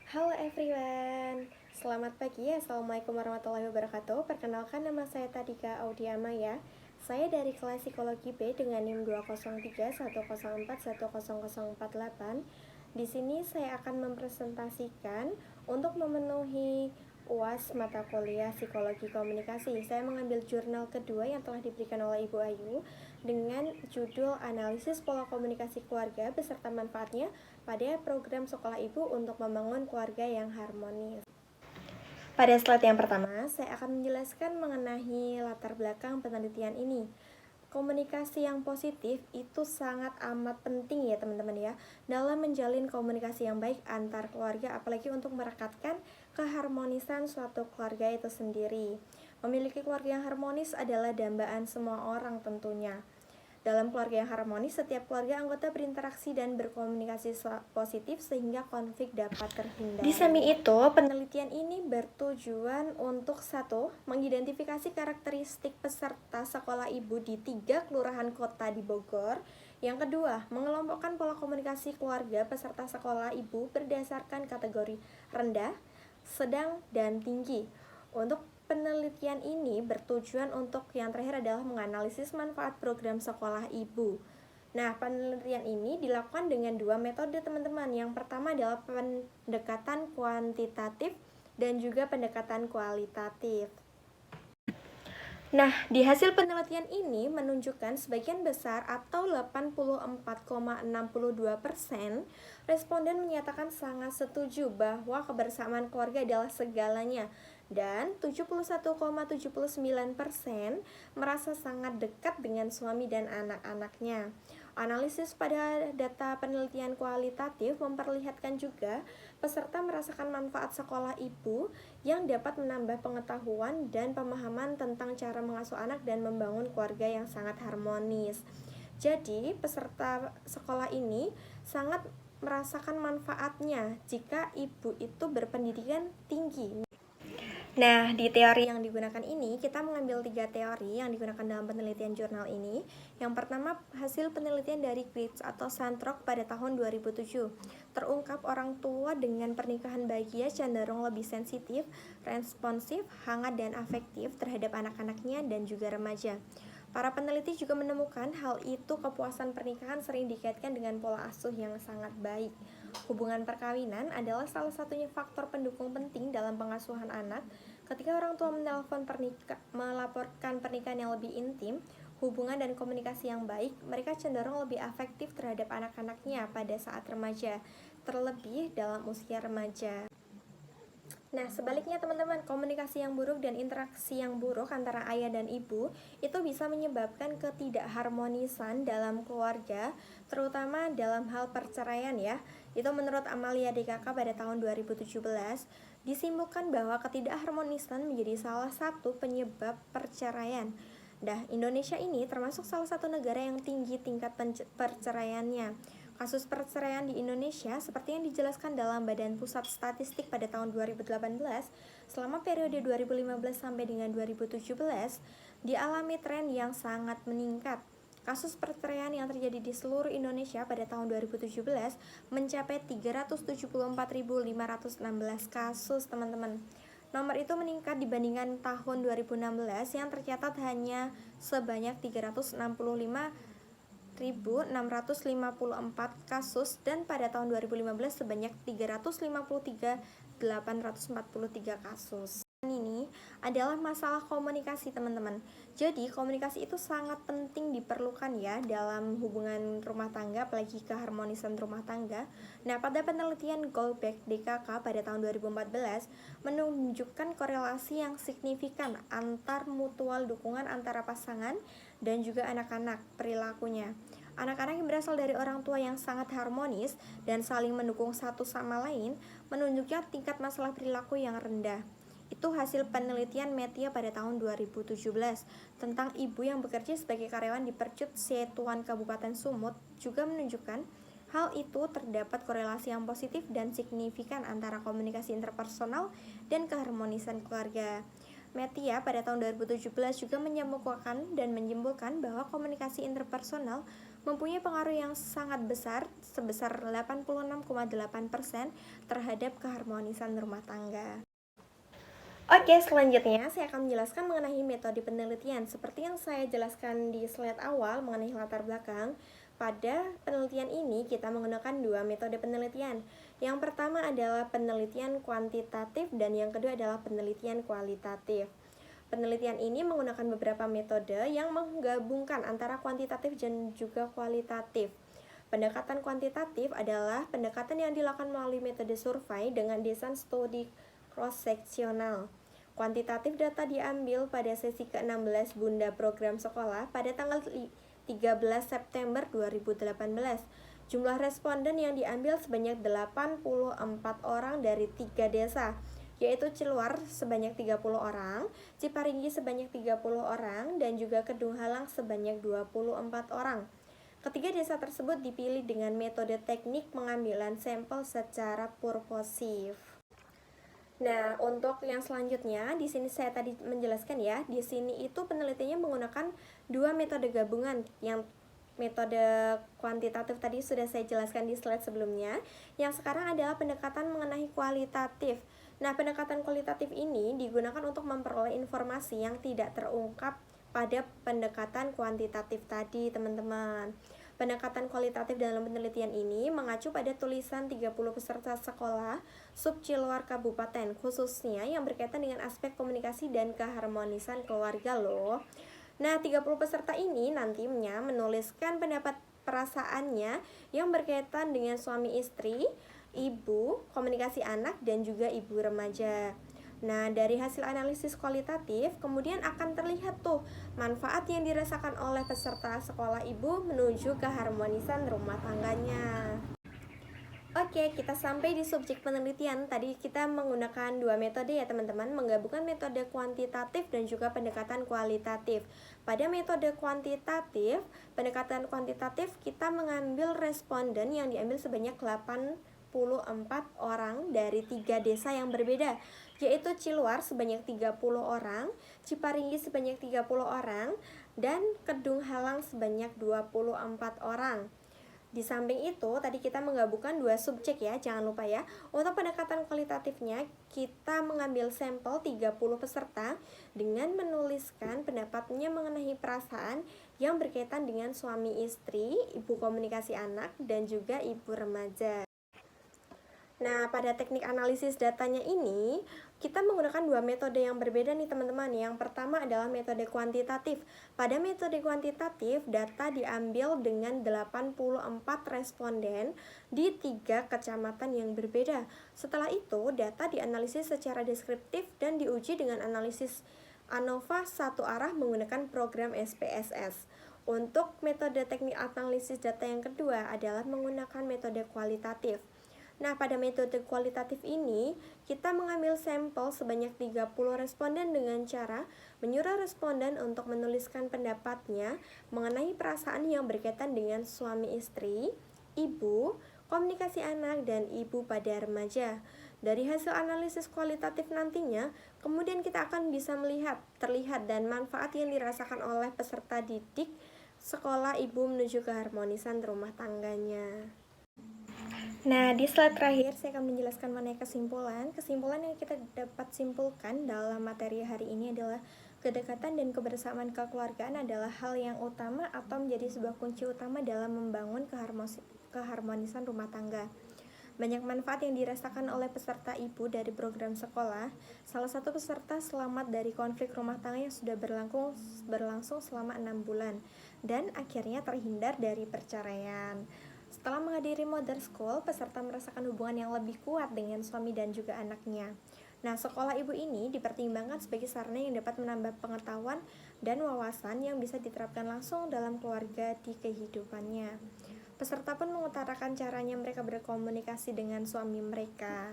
Halo everyone, selamat pagi. Assalamualaikum warahmatullahi wabarakatuh. Perkenalkan, nama saya Tadika Audiama ya. Saya dari kelas psikologi B dengan NIM 2031041041048. Di sini saya akan mempresentasikan untuk memenuhi UAS mata kuliah Psikologi Komunikasi. Saya mengambil jurnal kedua yang telah diberikan oleh Ibu Ayu dengan judul Analisis Pola Komunikasi Keluarga beserta manfaatnya pada program sekolah ibu untuk membangun keluarga yang harmonis. Pada slide yang pertama, saya akan menjelaskan mengenai latar belakang penelitian ini. Komunikasi yang positif itu sangat amat penting ya teman-teman ya, dalam menjalin komunikasi yang baik antar keluarga, apalagi untuk merekatkan keharmonisan suatu keluarga itu sendiri. Memiliki keluarga yang harmonis adalah dambaan semua orang tentunya. Dalam keluarga yang harmonis, setiap keluarga anggota berinteraksi dan berkomunikasi positif sehingga konflik dapat terhindari. Di samping itu, penelitian ini bertujuan untuk satu, mengidentifikasi karakteristik peserta sekolah ibu di 3 kelurahan kota di Bogor. Yang kedua, mengelompokkan pola komunikasi keluarga peserta sekolah ibu berdasarkan kategori rendah, sedang, dan tinggi. Untuk penelitian ini bertujuan untuk yang terakhir adalah menganalisis manfaat program sekolah ibu. Nah, penelitian ini dilakukan dengan 2 metode teman-teman. Yang pertama adalah pendekatan kuantitatif dan juga pendekatan kualitatif. Nah, di hasil penelitian ini menunjukkan sebagian besar atau 84,62% responden menyatakan sangat setuju bahwa kebersamaan keluarga adalah segalanya, dan 71,79% merasa sangat dekat dengan suami dan anak-anaknya. Analisis pada data penelitian kualitatif memperlihatkan juga peserta merasakan manfaat sekolah ibu yang dapat menambah pengetahuan dan pemahaman tentang cara mengasuh anak dan membangun keluarga yang sangat harmonis. Jadi, peserta sekolah ini sangat merasakan manfaatnya jika ibu itu berpendidikan tinggi. Nah, di teori yang digunakan ini, kita mengambil 3 teori yang digunakan dalam penelitian jurnal ini. Yang pertama, hasil penelitian dari Quiz atau Sandrock pada tahun 2007. Terungkap orang tua dengan pernikahan bahagia cenderung lebih sensitif, responsif, hangat, dan afektif terhadap anak-anaknya dan juga remaja. Para peneliti juga menemukan hal itu kepuasan pernikahan sering dikaitkan dengan pola asuh yang sangat baik. Hubungan perkawinan adalah salah satunya faktor pendukung penting dalam pengasuhan anak. Ketika orang tua melaporkan pernikahan yang lebih intim, hubungan dan komunikasi yang baik, mereka cenderung lebih afektif terhadap anak-anaknya pada saat remaja, terlebih dalam usia remaja. Nah, sebaliknya teman-teman, komunikasi yang buruk dan interaksi yang buruk antara ayah dan ibu itu bisa menyebabkan ketidakharmonisan dalam keluarga, terutama dalam hal perceraian ya. Itu menurut Amalia DKK pada tahun 2017, disimpulkan bahwa ketidakharmonisan menjadi salah satu penyebab perceraian. Nah, Indonesia ini termasuk salah satu negara yang tinggi tingkat perceraiannya. Kasus perceraian di Indonesia seperti yang dijelaskan dalam Badan Pusat Statistik pada tahun 2018, selama periode 2015 sampai dengan 2017 dialami tren yang sangat meningkat. Kasus perceraian yang terjadi di seluruh Indonesia pada tahun 2017 mencapai 374.516 kasus, teman-teman. Nomor itu meningkat dibandingkan tahun 2016 yang tercatat hanya sebanyak 365.654 kasus, dan pada tahun 2015 sebanyak 353.843 kasus. Ini adalah masalah komunikasi, teman-teman. Jadi komunikasi itu sangat penting diperlukan ya dalam hubungan rumah tangga, apalagi keharmonisan rumah tangga. Nah, pada penelitian Goldbeck DKK pada tahun 2014 menunjukkan korelasi yang signifikan antar mutual dukungan antara pasangan dan juga anak-anak perilakunya. Anak-anak yang berasal dari orang tua yang sangat harmonis dan saling mendukung satu sama lain menunjukkan tingkat masalah perilaku yang rendah. Itu hasil penelitian Metia pada tahun 2017 tentang ibu yang bekerja sebagai karyawan di Percut Setuan Kabupaten Sumut juga menunjukkan hal itu terdapat korelasi yang positif dan signifikan antara komunikasi interpersonal dan keharmonisan keluarga. Metia pada tahun 2017 juga menyemukakan dan menyimpulkan bahwa komunikasi interpersonal mempunyai pengaruh yang sangat besar sebesar 86,8% terhadap keharmonisan rumah tangga. Oke, selanjutnya saya akan menjelaskan mengenai metode penelitian. Seperti yang saya jelaskan di slide awal mengenai latar belakang, pada penelitian ini kita menggunakan dua metode penelitian. Yang pertama adalah penelitian kuantitatif dan yang kedua adalah penelitian kualitatif. Penelitian ini menggunakan beberapa metode yang menggabungkan antara kuantitatif dan juga kualitatif. Pendekatan kuantitatif adalah pendekatan yang dilakukan melalui metode survei dengan desain studi cross-seksional. Kuantitatif data diambil pada sesi ke-16 Bunda Program Sekolah pada tanggal 13 September 2018. Jumlah responden yang diambil sebanyak 84 orang dari 3 desa, yaitu Ciluar sebanyak 30 orang, Ciparinggi sebanyak 30 orang, dan juga Kedung Halang sebanyak 24 orang. Ketiga desa tersebut dipilih dengan metode teknik pengambilan sampel secara purposif. Nah, untuk yang selanjutnya, di sini saya tadi menjelaskan ya, di sini itu penelitiannya menggunakan dua metode gabungan. Yang metode kuantitatif tadi sudah saya jelaskan di slide sebelumnya. Yang sekarang adalah pendekatan mengenai kualitatif. Nah, pendekatan kualitatif ini digunakan untuk memperoleh informasi yang tidak terungkap pada pendekatan kuantitatif tadi, teman-teman. Pendekatan kualitatif dalam penelitian ini mengacu pada tulisan 30 peserta sekolah sub Ciluar Kabupaten, khususnya yang berkaitan dengan aspek komunikasi dan keharmonisan keluarga loh. Nah, 30 peserta ini nantinya menuliskan pendapat perasaannya yang berkaitan dengan suami istri, ibu, komunikasi anak, dan juga ibu remaja. Nah, dari hasil analisis kualitatif, kemudian akan terlihat tuh manfaat yang dirasakan oleh peserta sekolah ibu menuju keharmonisan rumah tangganya. Oke, kita sampai di subjek penelitian. Tadi kita menggunakan dua metode ya teman-teman, menggabungkan metode kuantitatif dan juga pendekatan kualitatif. Pada metode kuantitatif, pendekatan kuantitatif kita mengambil responden yang diambil sebanyak 84 orang dari 3 desa yang berbeda, yaitu Ciluar sebanyak 30 orang, Ciparinggi sebanyak 30 orang, dan Kedung Halang sebanyak 24 orang. Di samping itu, tadi kita menggabungkan dua subjek ya, jangan lupa ya. Untuk pendekatan kualitatifnya, kita mengambil sampel 30 peserta dengan menuliskan pendapatnya mengenai perasaan yang berkaitan dengan suami istri, ibu komunikasi anak, dan juga ibu remaja. Nah, pada teknik analisis datanya ini, kita menggunakan dua metode yang berbeda nih teman-teman. Yang pertama adalah metode kuantitatif. Pada metode kuantitatif, data diambil dengan 84 responden di 3 kecamatan yang berbeda. Setelah itu, data dianalisis secara deskriptif dan diuji dengan analisis ANOVA satu arah menggunakan program SPSS. Untuk metode teknik analisis data yang kedua adalah menggunakan metode kualitatif. Nah, pada metode kualitatif ini, kita mengambil sampel sebanyak 30 responden dengan cara menyuruh responden untuk menuliskan pendapatnya mengenai perasaan yang berkaitan dengan suami istri, ibu, komunikasi anak, dan ibu pada remaja. Dari hasil analisis kualitatif nantinya, kemudian kita akan bisa terlihat dan manfaat yang dirasakan oleh peserta didik sekolah ibu menuju keharmonisan rumah tangganya. Nah, di slide terakhir saya akan menjelaskan mengenai kesimpulan. Kesimpulan yang kita dapat simpulkan dalam materi hari ini adalah kedekatan dan kebersamaan kekeluargaan adalah hal yang utama atau menjadi sebuah kunci utama dalam membangun keharmonisan rumah tangga. Banyak manfaat yang dirasakan oleh peserta ibu dari program sekolah. Salah satu peserta selamat dari konflik rumah tangga yang sudah berlangsung selama 6 bulan dan akhirnya terhindar dari perceraian. Setelah menghadiri Modern School, peserta merasakan hubungan yang lebih kuat dengan suami dan juga anaknya. Nah, sekolah ibu ini dipertimbangkan sebagai sarana yang dapat menambah pengetahuan dan wawasan yang bisa diterapkan langsung dalam keluarga di kehidupannya. Peserta pun mengutarakan caranya mereka berkomunikasi dengan suami mereka.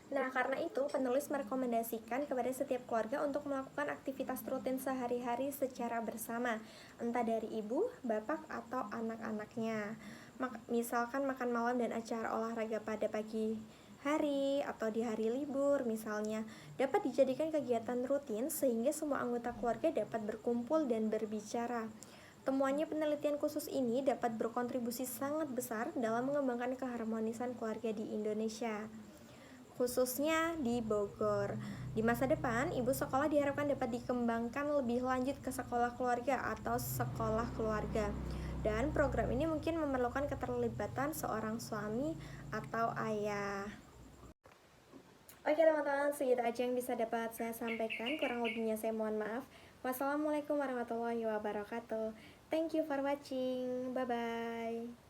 Nah, karena itu penulis merekomendasikan kepada setiap keluarga untuk melakukan aktivitas rutin sehari-hari secara bersama, entah dari ibu, bapak, atau anak-anaknya. Misalkan makan malam dan acara olahraga pada pagi hari atau di hari libur misalnya, dapat dijadikan kegiatan rutin sehingga semua anggota keluarga dapat berkumpul dan berbicara. Temuannya penelitian khusus ini dapat berkontribusi sangat besar dalam mengembangkan keharmonisan keluarga di Indonesia, khususnya di Bogor. Di masa depan, ibu sekolah diharapkan dapat dikembangkan lebih lanjut ke sekolah keluarga atau sekolah keluarga. Dan program ini mungkin memerlukan keterlibatan seorang suami atau ayah. Oke teman-teman, segitu aja yang bisa dapat saya sampaikan. Kurang lebihnya saya mohon maaf. Wassalamualaikum warahmatullahi wabarakatuh. Thank you for watching. Bye-bye.